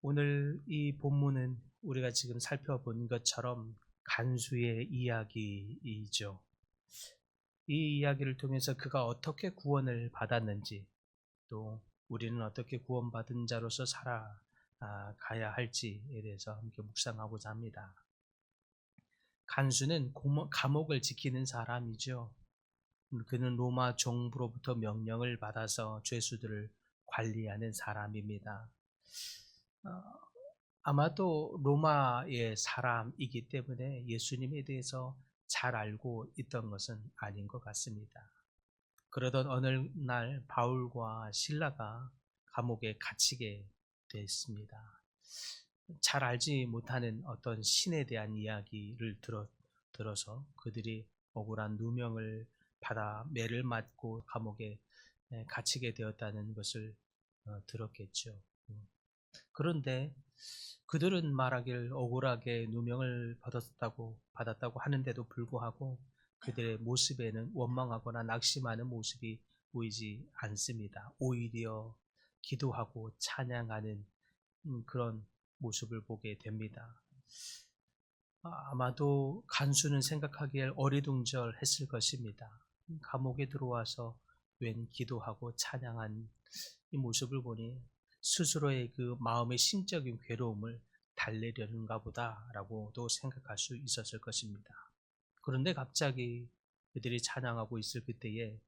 오늘 이 본문은 우리가 지금 살펴본 것처럼 간수의 이야기이죠. 이 이야기를 통해서 그가 어떻게 구원을 받았는지, 또 우리는 어떻게 구원받은 자로서 살아가야 할지에 대해서 함께 묵상하고자 합니다. 간수는 감옥을 지키는 사람이죠. 그는 로마 정부로부터 명령을 받아서 죄수들을 관리하는 사람입니다. 아마도 로마의 사람이기 때문에 예수님에 대해서 잘 알고 있던 것은 아닌 것 같습니다. 그러던 어느 날 바울과 실라가 감옥에 갇히게 됐습니다. 잘 알지 못하는 어떤 신에 대한 이야기를 들어서 그들이 억울한 누명을 받아 매를 맞고 감옥에 갇히게 되었다는 것을 들었겠죠. 그런데 그들은 말하길 억울하게 누명을 받았다고 하는데도 불구하고 그들의 모습에는 원망하거나 낙심하는 모습이 보이지 않습니다. 오히려 기도하고 찬양하는 그런 모습을 보게 됩니다. 아마도 간수는 생각하기에 어리둥절했을 것입니다. 감옥에 들어와서 웬 기도하고 찬양한 이 모습을 보니 스스로의 그 마음의 심적인 괴로움을 달래려는가 보다라고도 생각할 수 있었을 것입니다. 그런데 갑자기 그들이 찬양하고 있을 그때에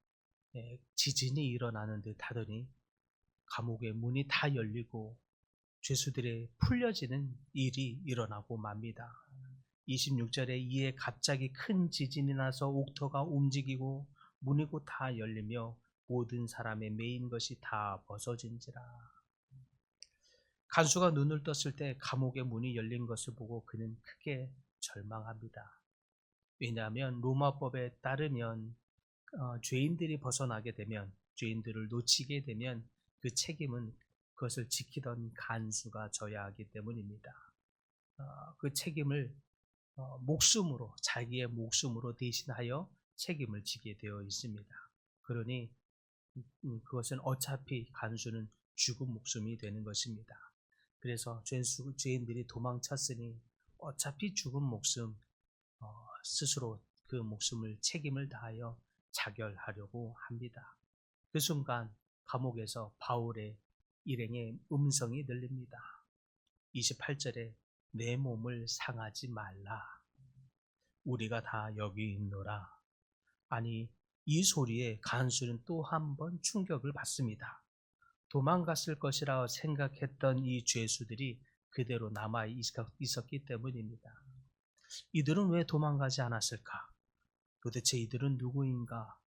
지진이 일어나는 듯 하더니 감옥의 문이 다 열리고 죄수들의 풀려지는 일이 일어나고 맙니다. 26절에 이에 갑자기 큰 지진이 나서 옥토가 움직이고 문이 곧 다 열리며 모든 사람의 매인 것이 다 벗어진지라. 간수가 눈을 떴을 때 감옥의 문이 열린 것을 보고 그는 크게 절망합니다. 왜냐하면 로마법에 따르면 죄인들이 벗어나게 되면, 죄인들을 놓치게 되면 그 책임은 그것을 지키던 간수가 져야 하기 때문입니다. 그 책임을 목숨으로, 자기의 목숨으로 대신하여 책임을 지게 되어 있습니다. 그러니 그것은 어차피 간수는 죽은 목숨이 되는 것입니다. 그래서 죄인들이 도망쳤으니 어차피 죽은 목숨, 스스로 그 목숨을 책임을 다하여 자결하려고 합니다. 그 순간 감옥에서 바울의 일행의 음성이 들립니다. 28절에 내 몸을 상하지 말라. 우리가 다 여기 있노라. 아니, 이 소리에 간수는 또 한 번 충격을 받습니다. 도망갔을 것이라 생각했던 이 죄수들이 그대로 남아 있었기 때문입니다. 이들은 왜 도망가지 않았을까? 도대체 이들은 누구인가?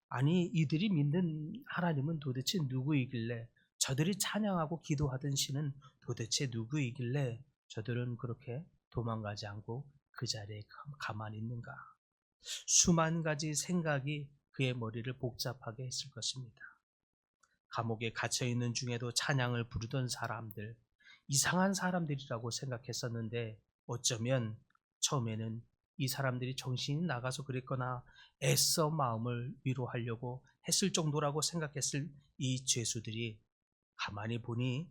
아니, 이들이 믿는 하나님은 도대체 누구이길래, 저들이 찬양하고 기도하던 신은 도대체 누구이길래 저들은 그렇게 도망가지 않고 그 자리에 가만히 있는가? 수만 가지 생각이 그의 머리를 복잡하게 했을 것입니다. 감옥에 갇혀 있는 중에도 찬양을 부르던 사람들, 이상한 사람들이라고 생각했었는데 어쩌면 처음에는 이 사람들이 정신이 나가서 그랬거나 애써 마음을 위로하려고 했을 정도라고 생각했을 이 죄수들이 가만히 보니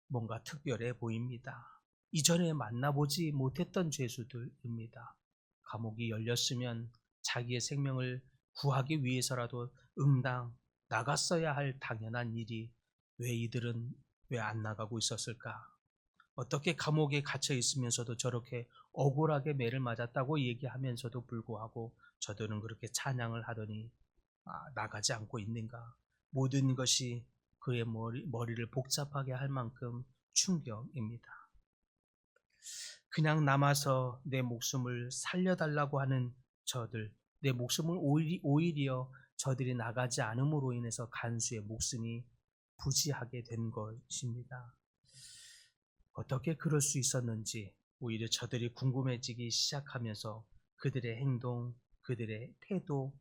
뭔가 특별해 보입니다. 이전에 만나보지 못했던 죄수들입니다. 감옥이 열렸으면 자기의 생명을 구하기 위해서라도 응당 나갔어야 할 당연한 일이 왜 이들은 왜 안 나가고 있었을까? 어떻게 감옥에 갇혀 있으면서도 저렇게 억울하게 매를 맞았다고 얘기하면서도 불구하고 저들은 그렇게 찬양을 하더니 나가지 않고 있는가? 모든 것이 그의 머리를 복잡하게 할 만큼 충격입니다. 그냥 남아서 내 목숨을 살려달라고 하는 저들, 내 목숨을 오히려 저들이 나가지 않음으로 인해서 간수의 목숨이 부지하게 된 것입니다. 어떻게 그럴 수 있었는지 오히려 저들이 궁금해지기 시작하면서 그들의 행동, 그들의 태도,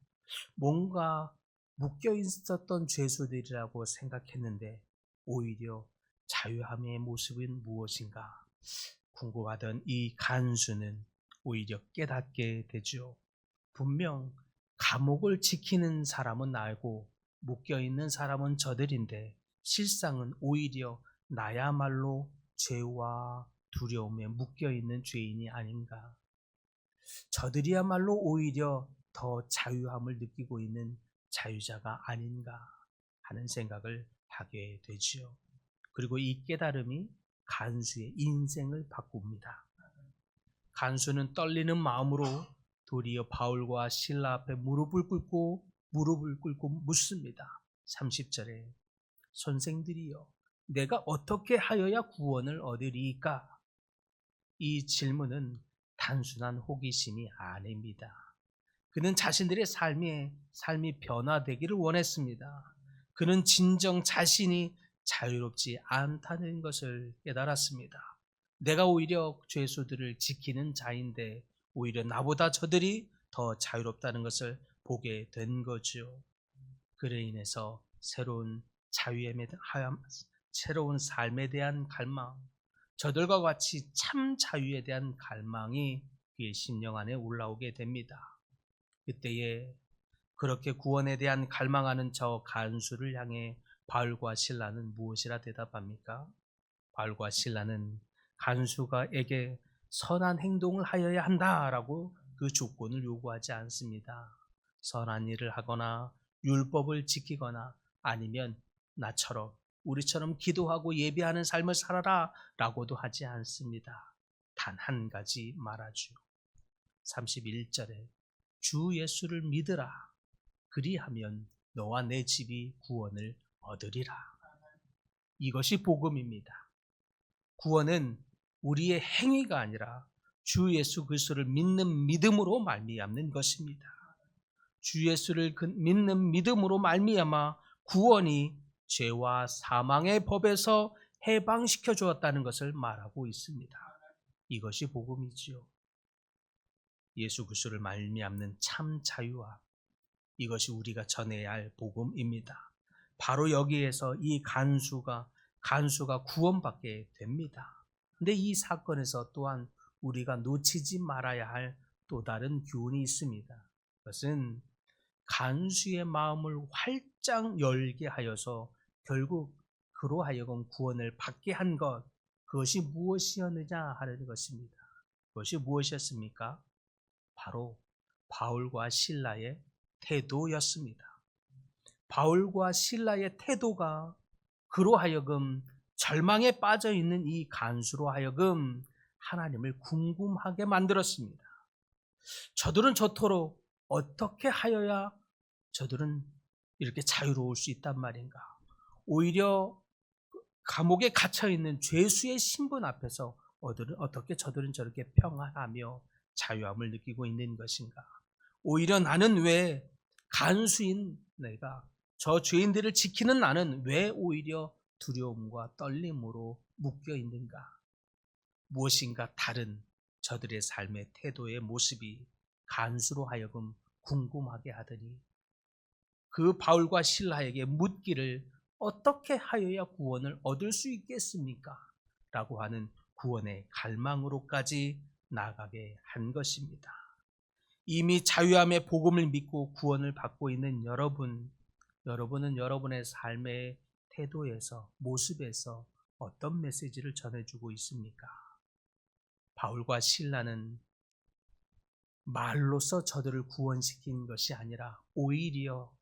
뭔가 묶여 있었던 죄수들이라고 생각했는데 오히려 자유함의 모습은 무엇인가 궁금하던 이 간수는 오히려 깨닫게 되죠. 분명 감옥을 지키는 사람은 나고 묶여 있는 사람은 저들인데 실상은 오히려 나야말로 죄와 두려움에 묶여있는 죄인이 아닌가. 저들이야말로 오히려 더 자유함을 느끼고 있는 자유자가 아닌가 하는 생각을 하게 되지요. 그리고 이 깨달음이 간수의 인생을 바꿉니다. 간수는 떨리는 마음으로 도리어 바울과 실라 앞에 무릎을 꿇고 묻습니다. 30절에 선생들이여 내가 어떻게 하여야 구원을 얻으리이까? 이 질문은 단순한 호기심이 아닙니다. 그는 자신들의 삶이 변화되기를 원했습니다. 그는 진정 자신이 자유롭지 않다는 것을 깨달았습니다. 내가 오히려 죄수들을 지키는 자인데 오히려 나보다 저들이 더 자유롭다는 것을 보게 된 거죠. 그로 인해서 새로운 삶에 대한 갈망, 저들과 같이 참 자유에 대한 갈망이 그의 심령 안에 올라오게 됩니다. 그때에 그렇게 구원에 대한 갈망하는 저 간수를 향해 바울과 실라는 무엇이라 대답합니까? 바울과 실라는 간수가에게 선한 행동을 하여야 한다라고 그 조건을 요구하지 않습니다. 선한 일을 하거나 율법을 지키거나 아니면 우리처럼 기도하고 예배하는 삶을 살아라 라고도 하지 않습니다. 단 한 가지 말하죠. 31절에 주 예수를 믿으라. 그리하면 너와 내 집이 구원을 얻으리라. 이것이 복음입니다. 구원은 우리의 행위가 아니라 주 예수 그리스도를 믿는 믿음으로 말미암는 것입니다. 주 예수를 믿는 믿음으로 말미암아 구원이 죄와 사망의 법에서 해방시켜 주었다는 것을 말하고 있습니다. 이것이 복음이지요. 예수 그리스도를 말미암는 참 자유와 이것이 우리가 전해야 할 복음입니다. 바로 여기에서 이 간수가 구원받게 됩니다. 근데 이 사건에서 또한 우리가 놓치지 말아야 할 또 다른 교훈이 있습니다. 그것은 간수의 마음을 활짝 열게 하여서 결국 그로 하여금 구원을 받게 한 것, 그것이 무엇이었느냐 하는 것입니다. 그것이 무엇이었습니까? 바로 바울과 실라의 태도였습니다. 바울과 실라의 태도가 그로 하여금 절망에 빠져 있는 이 간수로 하여금 하나님을 궁금하게 만들었습니다. 저들은 저토록 어떻게 하여야 저들은 이렇게 자유로울 수 있단 말인가? 오히려 감옥에 갇혀 있는 죄수의 신분 앞에서 어떻게 저들은 저렇게 평안하며 자유함을 느끼고 있는 것인가? 오히려 나는 왜 간수인 내가 저 죄인들을 지키는 나는 왜 오히려 두려움과 떨림으로 묶여 있는가? 무엇인가 다른 저들의 삶의 태도의 모습이 간수로 하여금 궁금하게 하더니 그 바울과 실라에게 묻기를 어떻게 하여야 구원을 얻을 수 있겠습니까? 라고 하는 구원의 갈망으로까지 나아가게 한 것입니다. 이미 자유함의 복음을 믿고 구원을 받고 있는 여러분은 여러분의 삶의 태도에서, 모습에서 어떤 메시지를 전해주고 있습니까? 바울과 실라는 말로써 저들을 구원시킨 것이 아니라 오히려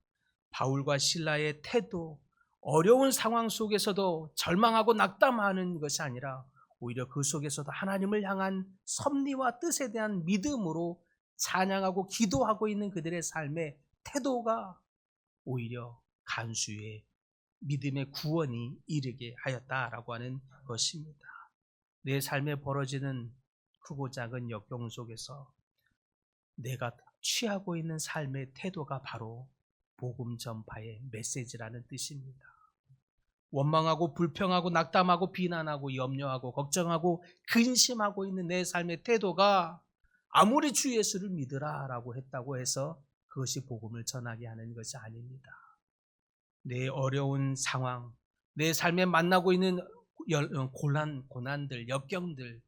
바울과 실라의 태도, 어려운 상황 속에서도 절망하고 낙담하는 것이 아니라 오히려 그 속에서도 하나님을 향한 섭리와 뜻에 대한 믿음으로 찬양하고 기도하고 있는 그들의 삶의 태도가 오히려 간수의 믿음의 구원이 이르게 하였다라고 하는 것입니다. 내 삶에 벌어지는 크고 작은 역경 속에서 내가 취하고 있는 삶의 태도가 바로 복음 전파의 메시지라는 뜻입니다. 원망하고 불평하고 낙담하고 비난하고 염려하고 걱정하고 근심하고 있는 내 삶의 태도가 아무리 주 예수를 믿으라라고 했다고 해서 그것이 복음을 전하게 하는 것이 아닙니다. 내 어려운 상황, 내 삶에 만나고 있는 고난들, 역경들,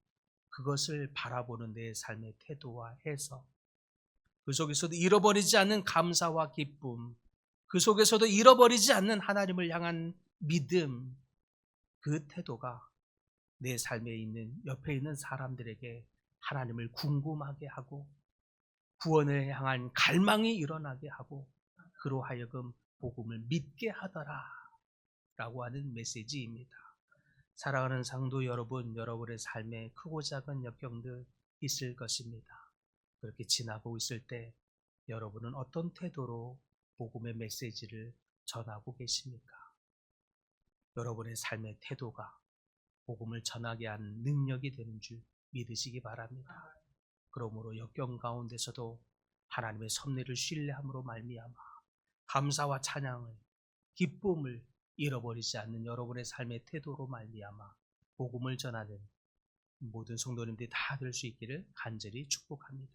그것을 바라보는 내 삶의 태도와 해서 그 속에서도 잃어버리지 않는 감사와 기쁨, 그 속에서도 잃어버리지 않는 하나님을 향한 믿음, 그 태도가 내 삶에 있는 옆에 있는 사람들에게 하나님을 궁금하게 하고 구원을 향한 갈망이 일어나게 하고 그로 하여금 복음을 믿게 하더라 라고 하는 메시지입니다. 사랑하는 상도 여러분, 여러분의 삶에 크고 작은 역경들 있을 것입니다. 그렇게 지나고 있을 때 여러분은 어떤 태도로 복음의 메시지를 전하고 계십니까? 여러분의 삶의 태도가 복음을 전하게 하는 능력이 되는 줄 믿으시기 바랍니다. 그러므로 역경 가운데서도 하나님의 섭리를 신뢰함으로 말미암아 감사와 찬양을, 기쁨을 잃어버리지 않는 여러분의 삶의 태도로 말미암아 복음을 전하는 모든 성도님들이 다 될 수 있기를 간절히 축복합니다.